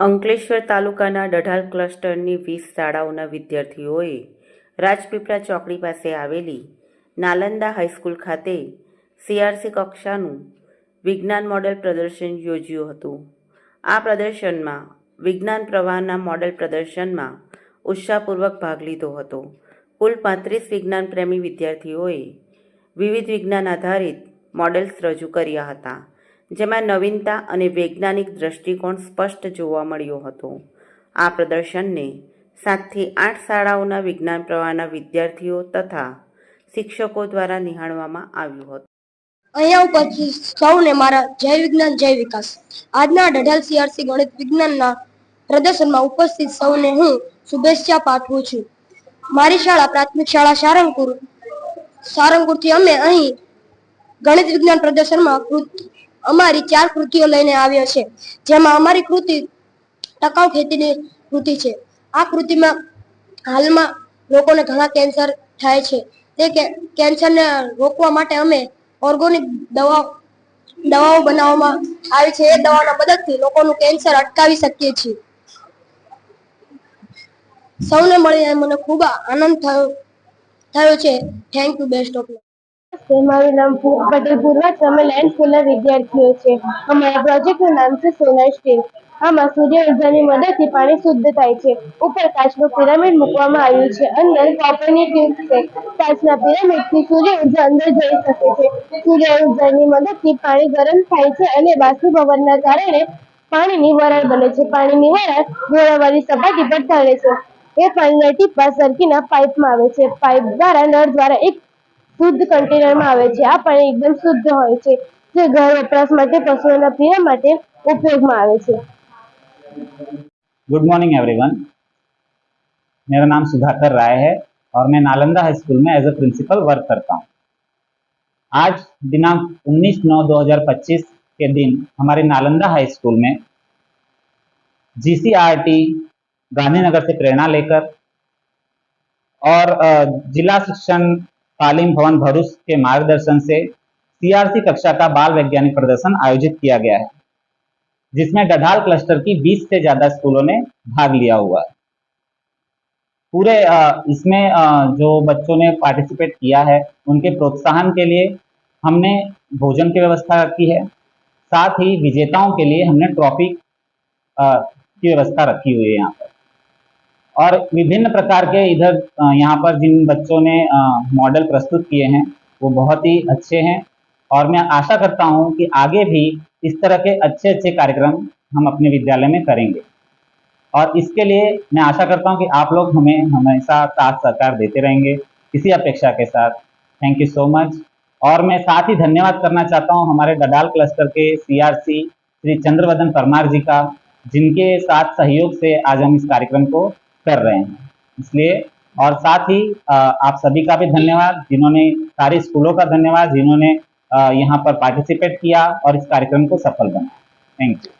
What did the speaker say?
અંકલેશ્વર તાલુકાના ડઢાલ ક્લસ્ટરની 20 શાળાઓના વિદ્યાર્થીઓએ રાજપીપળા ચોકડી પાસે આવેલી નાલંદા હાઈસ્કૂલ ખાતે CRC કક્ષાનું વિજ્ઞાન મોડેલ પ્રદર્શન યોજ્યું હતું. આ પ્રદર્શનમાં વિજ્ઞાન પ્રવાહના મોડેલ પ્રદર્શનમાં ઉત્સાહપૂર્વક ભાગ લીધો હતો. કુલ 35 વિજ્ઞાન પ્રેમી વિદ્યાર્થીઓએ વિવિધ વિજ્ઞાન આધારિત મોડેલ્સ રજૂ કર્યા હતા, જેમાં નવીનતા અને વૈજ્ઞાનિક દ્રષ્ટિકોણ સ્પષ્ટ જોવા મળ્યો હતો. આ પ્રદર્શનને 7 થી 8 શાળાઓના વિજ્ઞાન પ્રવાહના વિદ્યાર્થીઓ તથા શિક્ષકો દ્વારા નિહાળવામાં આવ્યું હતું. અહીંયા ઉપરથી સૌને મારા જય વિજ્ઞાન જય વિકાસ. આજના ડઢાલ CRC ગણિત વિજ્ઞાનના પ્રદર્શનમાં ઉપસ્થિત સૌને હું શુભેચ્છા પાઠવું છું. મારી શાળા પ્રાથમિક શાળા સારંગપુરથી અમે અહીં ગણિત વિજ્ઞાન પ્રદર્શનમાં અમારી 4 કૃતિઓ લઈને આવ્યા છે, જેમાં અમારી કૃતિ ટકાઉ ખેતીની કૃતિ છે. આ કૃતિમાં હાલમાં લોકોને ઘણા કેન્સર થાય છે. તે કેન્સરને રોકવા માટે અમે ઓર્ગેનિક દવાઓ બનાવવામાં આવી છે. એ દવાઓના મદદથી લોકોનું કેન્સર અટકાવી શકીએ છીએ. સૌને મળીને મને ખૂબ આનંદ થયો છે. Thank you. Best of luck. મારું નામ પટેલ પૂર્વા છે. અમે 9th સ્કૂલના વિદ્યાર્થીઓ છે. અમારા પ્રોજેક્ટનું નામ છે સોલર સ્ટીલ. આમાં સૂર્ય ઉર્જાની મદદથી પાણી શુદ્ધ થાય છે. ઉપર કાચનું પિરામિડ મૂકવામાં આવ્યું છે. અંદર કોપરની ટ્યુબ છે. કાચના પિરામિડથી સૂર્ય ઉર્જા અંદર જઈ શકે છે. સૂર્ય ઉર્જાની મદદથી પાણી ગરમ થાય છે અને બાષ્પીભવનના કારણે પાણીની વરાળ બને છે. પાણીની વરાળ ગોળાવાળી સપાટી પર તરે છે. એ પાણીના ટીપાં સર્કીના પાઇપમાં આવે છે. પાઇપ દ્વારા નળ દ્વારા એક શુદ્ધ કન્ટેનરમાં આવે છે. આ પાણી એકદમ શુદ્ધ હોય છે, જે ઘર વપરાશ માટે, પશુઓના પીવા માટે ઉપયોગમાં આવે છે. Good morning everyone. मेरा नाम सुधाकर राय है और मैं नालंदा हाई स्कूल में एज ए प्रिंसिपल वर्क करता हूँ। आज दिनांक 19/9/2025 के दिन हमारे नालंदा हाई स्कूल में GCRT गांधीनगर से प्रेरणा लेकर और जिला शिक्षण तालीम भवन भरूच के मार्गदर्शन से CRC कक्षा का बाल वैज्ञानिक प्रदर्शन आयोजित किया गया है, जिसमें डढाल क्लस्टर की 20 से ज़्यादा स्कूलों ने भाग लिया हुआ है। पूरे इसमें जो बच्चों ने पार्टिसिपेट किया है उनके प्रोत्साहन के लिए हमने भोजन की व्यवस्था रखी है। साथ ही विजेताओं के लिए हमने ट्रॉफी की व्यवस्था रखी हुई है यहाँ पर। और विभिन्न प्रकार के इधर यहाँ पर जिन बच्चों ने मॉडल प्रस्तुत किए हैं वो बहुत ही अच्छे हैं और मैं आशा करता हूँ कि आगे भी इस तरह के अच्छे अच्छे कार्यक्रम हम अपने विद्यालय में करेंगे। और इसके लिए मैं आशा करता हूँ कि आप लोग हमें हमेशा साथ सहकार देते रहेंगे, इसी अपेक्षा के साथ। Thank you so much. और मैं साथ ही धन्यवाद करना चाहता हूँ हमारे डढाल क्लस्टर के CRC श्री चंद्रवदन परमार जी का, जिनके साथ सहयोग से आज हम इस कार्यक्रम को कर रहे हैं। इसलिए और साथ ही आप सभी का भी धन्यवाद, जिन्होंने सारे स्कूलों का धन्यवाद जिन्होंने यहाँ पर पार्टिसिपेट किया और इस कार्यक्रम को सफल बनाया। Thank you.